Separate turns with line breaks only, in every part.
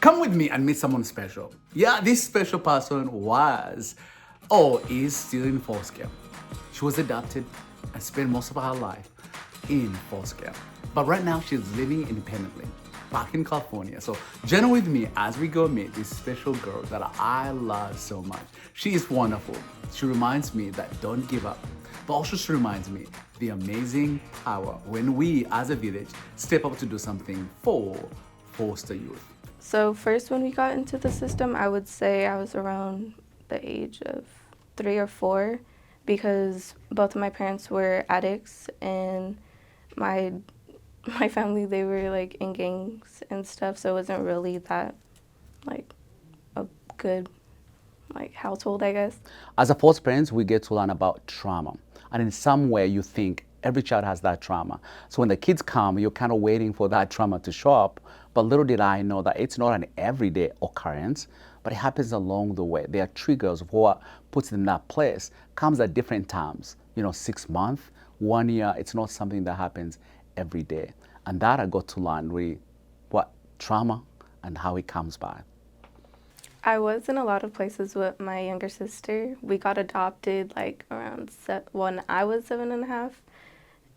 Come with me and meet someone special. Yeah, this special person was, or is still in foster care. She was adopted and spent most of her life in foster care. But right now she's living independently back in California. So journey with me as we go meet this special girl that I love so much. She is wonderful. She reminds me that don't give up. But also she reminds me the amazing power when we as a village step up to do something for foster youth.
So first when we got into the system, I would say I was around the age of 3 or 4 because both of my parents were addicts and my my family, they were like in gangs and stuff, so it wasn't really that like a good like household, I guess.
As a foster parents, we get to learn about trauma. And in some way, you think every child has that trauma. So when the kids come, you're kind of waiting for that trauma to show up. But little did I know that it's not an everyday occurrence, but it happens along the way. There are triggers of what puts them in that place, comes at different times. 6 months, 1 year, it's not something that happens every day. And that I got to learn really what trauma and how it comes by.
I was in a lot of places with my younger sister. We got adopted like around when I was 7.5,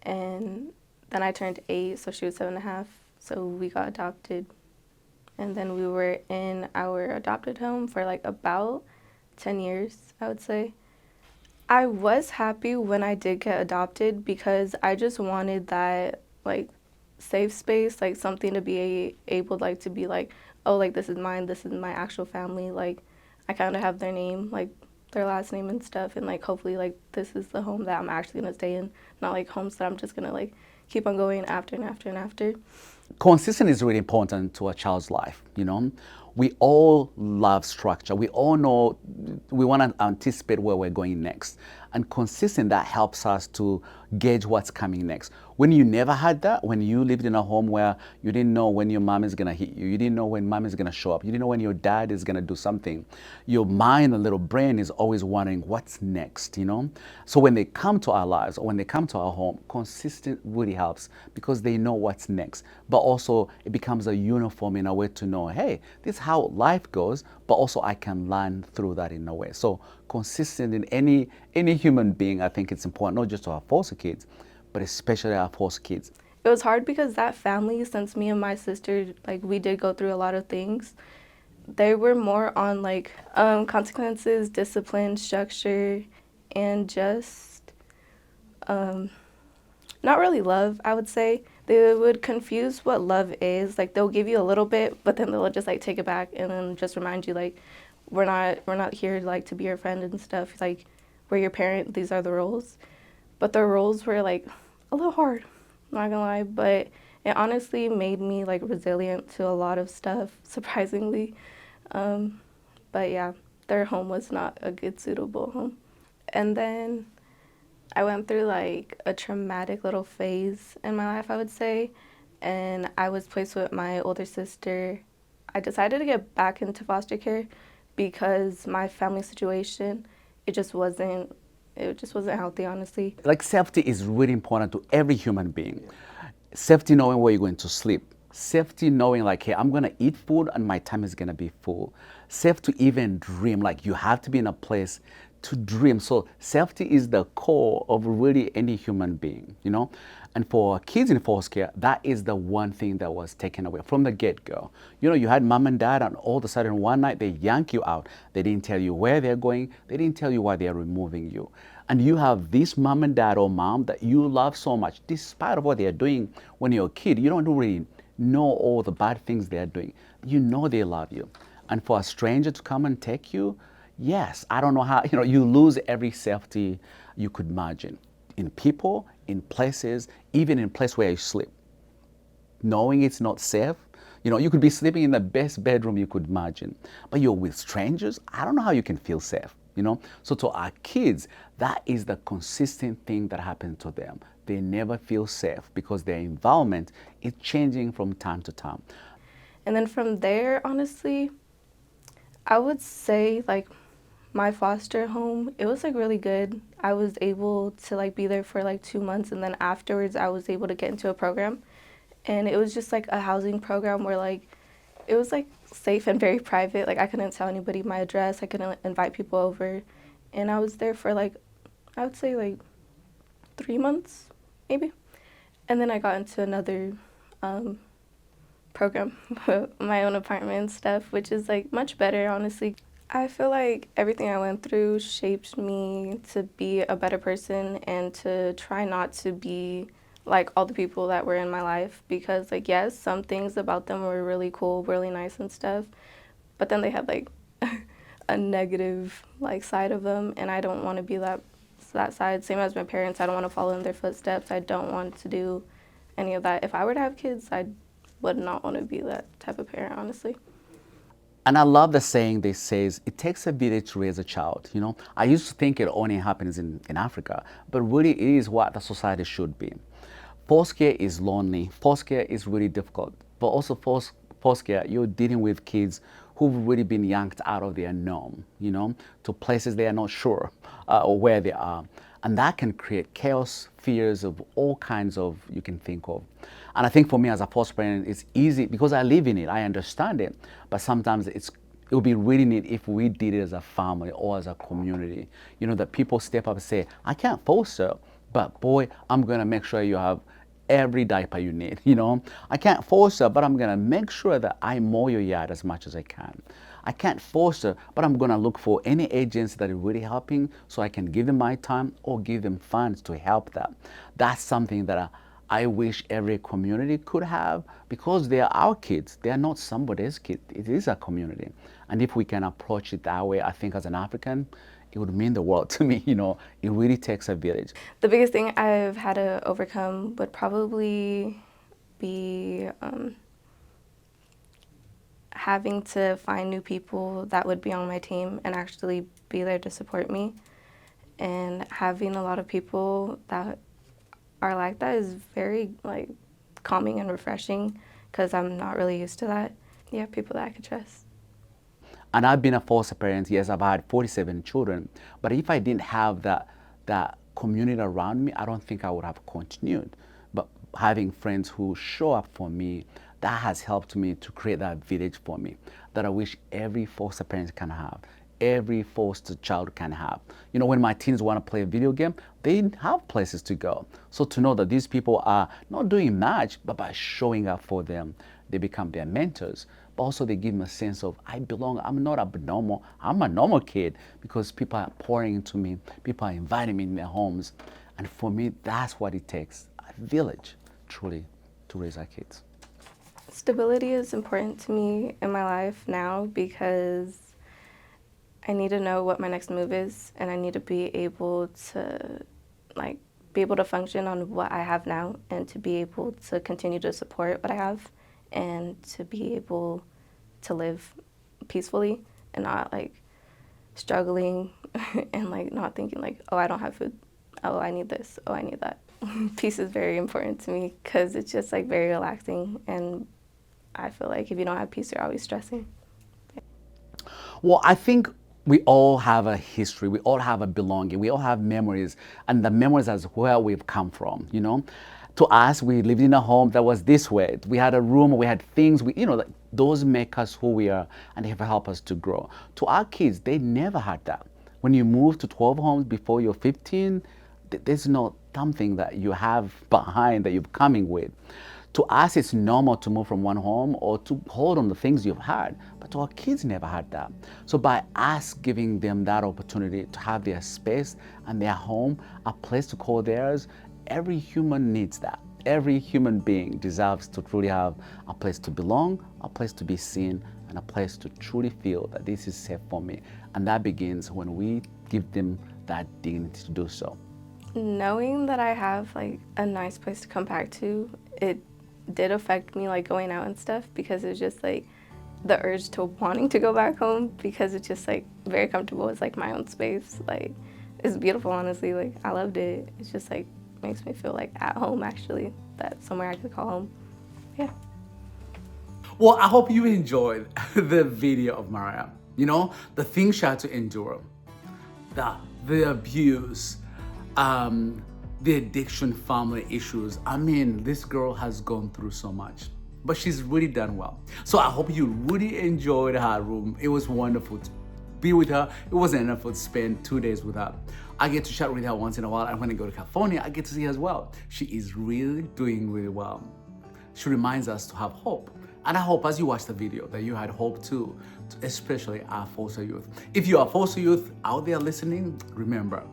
and then I turned 8, so she was 7.5. So we got adopted, and then we were in our adopted home for like about 10 years, I would say. I was happy when I did get adopted because I just wanted that like safe space, like something to be able like to be like, oh, like this is mine, this is my actual family, like I kind of have their name, like their last name and stuff, and like hopefully like this is the home that I'm actually gonna stay in, not like homes that I'm just gonna like keep on going after and after and after.
Consistency is really important to a child's life. We all love structure. We all know we want to anticipate where we're going next. And consistent, that helps us to gauge what's coming next. When you never had that, when you lived in a home where you didn't know when your mom is going to hit you, you didn't know when mom is going to show up, you didn't know when your dad is going to do something, your mind and little brain is always wondering what's next. So when they come to our lives or when they come to our home, consistent really helps because they know what's next. But also it becomes a uniform in a way to know, hey, this is how life goes, but also I can learn through that in a way. So consistent in any human being, I think it's important, not just to our foster kids, but especially our foster kids.
It was hard because that family, since me and my sister, like we did go through a lot of things, they were more on like consequences, discipline, structure, and just not really love, I would say. They would confuse what love is. Like they'll give you a little bit, but then they'll just like take it back and then just remind you like we're not here like to be your friend and stuff. Like we're your parent, these are the rules. But the rules were like a little hard, not gonna lie, but it honestly made me like resilient to a lot of stuff, surprisingly. But yeah, their home was not a good suitable home. And then I went through like a traumatic little phase in my life, I would say, and I was placed with my older sister. I decided to get back into foster care because my family situation, it just wasn't healthy, honestly.
Like safety is really important to every human being. Safety knowing where you're going to sleep. Safety knowing like, hey, I'm going to eat food and my time is going to be full. Safe to even dream, like you have to be in a place to dream. So safety is the core of really any human being. And for kids in foster care, that is the one thing that was taken away from the get-go. You had mom and dad and all of a sudden one night they yank you out. They didn't tell you where they're going. They didn't tell you why they're removing you. And you have this mom and dad or mom that you love so much, despite of what they're doing when you're a kid. You don't really know all the bad things they're doing. You know they love you. And for a stranger to come and take you, yes, I don't know how, you lose every safety you could imagine. In people, in places, even in place where you sleep. Knowing it's not safe, you could be sleeping in the best bedroom you could imagine, but you're with strangers, I don't know how you can feel safe. So to our kids, that is the consistent thing that happens to them. They never feel safe because their environment is changing from time to time.
And then from there, honestly, I would say like my foster home, it was like really good. I was able to like be there for like 2 months, and then afterwards I was able to get into a program, and it was just like a housing program where like It was like safe and very private. Like I couldn't tell anybody my address. I couldn't invite people over. And I was there for like, I would say like 3 months, maybe. And then I got into another program, my own apartment and stuff, which is like much better, honestly. I feel like everything I went through shaped me to be a better person and to try not to be like all the people that were in my life, because like yes, some things about them were really cool, really nice and stuff, but then they had like a negative like side of them, and I don't want to be that side. Same as my parents, I don't want to follow in their footsteps. I don't want to do any of that. If I were to have kids, I would not want to be that type of parent, honestly.
And I love the saying that says, it takes a village to raise a child. You know, I used to think it only happens in Africa, but really it is what the society should be. Foster care is lonely. Foster care is really difficult. But also foster care, you're dealing with kids who've really been yanked out of their norm, you know, to places they are not sure or where they are. And that can create chaos, fears of all kinds of you can think of. And I think for me as a foster parent, it's easy because I live in it, I understand it. But sometimes it would be really neat if we did it as a family or as a community. You know, that people step up and say, I can't foster, but boy, I'm gonna make sure you have every diaper you need. You know, I can't foster, but I'm gonna make sure that I mow your yard as much as I can. I can't foster, but I'm gonna look for any agency that is really helping so I can give them my time or give them funds to help them. That's something that I wish every community could have, because they are our kids. They are not somebody's kids. It is a community. And if we can approach it that way, I think as an African, it would mean the world to me. You know, it really takes a village.
The biggest thing I've had to overcome would probably be having to find new people that would be on my team and actually be there to support me. And having a lot of people that are like that is very like calming and refreshing, because I'm not really used to that. Yeah, people that I could trust.
And I've been a foster parent. Yes, I've had 47 children. But if I didn't have that community around me, I don't think I would have continued. But having friends who show up for me, that has helped me to create that village for me that I wish every foster parent can have, every foster child can have. You know, when my teens want to play a video game, they have places to go. So to know that these people are not doing much, but by showing up for them, they become their mentors. But also they give them a sense of, I belong, I'm not abnormal, I'm a normal kid, because people are pouring into me, people are inviting me in their homes. And for me, that's what it takes, a village, truly, to raise our kids.
Stability is important to me in my life now, because I need to know what my next move is, and I need to be able to be able to function on what I have now, and to be able to continue to support what I have, and to be able to live peacefully and not like struggling and like not thinking like, oh, I don't have food, oh, I need this, oh, I need that. Peace is very important to me, because it's just like very relaxing, and I feel like if you don't have peace, you're always stressing.
Well, I think we all have a history, we all have a belonging, we all have memories, and the memories as where we've come from, you know. To us, we lived in a home that was this way. We had a room, we had things, you know, those make us who we are, and they have helped us to grow. To our kids, they never had that. When you move to 12 homes before you're 15, there's not something that you have behind that you're coming with. To us, it's normal to move from one home or to hold on the things you've had, but to our kids never had that. So by us giving them that opportunity to have their space and their home, a place to call theirs, every human needs that. Every human being deserves to truly have a place to belong, a place to be seen, and a place to truly feel that this is safe for me. And that begins when we give them that dignity to do so.
Knowing that I have like a nice place to come back to, it did affect me like going out and stuff, because it was just like the urge to wanting to go back home, because it's just like very comfortable. It's like my own space. Like it's beautiful, honestly. Like I loved it. It's just like makes me feel like at home, actually. That's somewhere I could call home. Yeah.
Well, I hope you enjoyed the video of Mariah. You know, the things she had to endure, the abuse, the addiction, family issues. I mean, this girl has gone through so much. but she's really done well. So I hope you really enjoyed her room. It was wonderful to be with her. It wasn't enough to spend 2 days with her. I get to chat with her once in a while, and when I go to California, I get to see her as well. She is really doing really well. She reminds us to have hope. And I hope as you watch the video that you had hope too, especially our foster youth. If you are foster youth out there listening, remember,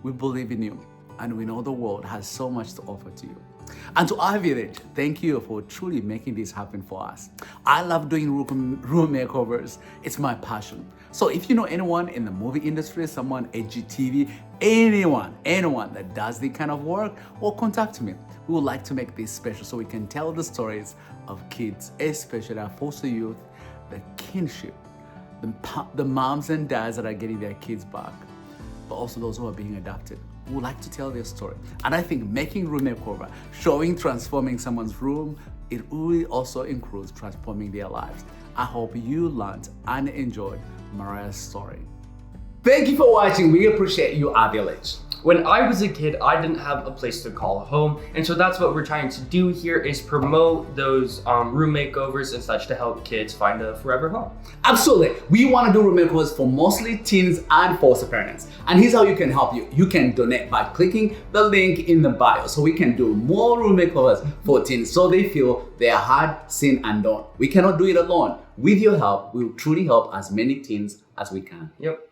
we believe in you and we know the world has so much to offer to you. And to our village, thank you for truly making this happen for us. I love doing room makeovers. It's my passion. So if you know anyone in the movie industry, someone HGTV, anyone that does this kind of work, or contact me. We would like to make this special so we can tell the stories of kids, especially our foster youth, the kinship, the moms and dads that are getting their kids back, but also those who are being adopted. We would like to tell their story. And I think making room makeover, transforming someone's room, it really also includes transforming their lives. I hope you learned and enjoyed Mariah's story. Thank you for watching. We appreciate you, our village.
When I was a kid, I didn't have a place to call home, and so that's what we're trying to do here is promote those room makeovers and such to help kids find a forever home.
Absolutely. We want to do room makeovers for mostly teens and foster parents. And here's how you can help you. You can donate by clicking the link in the bio so we can do more room makeovers for teens so they feel they are heard, seen, and known. We cannot do it alone. With your help, we will truly help as many teens as we can.
Yep.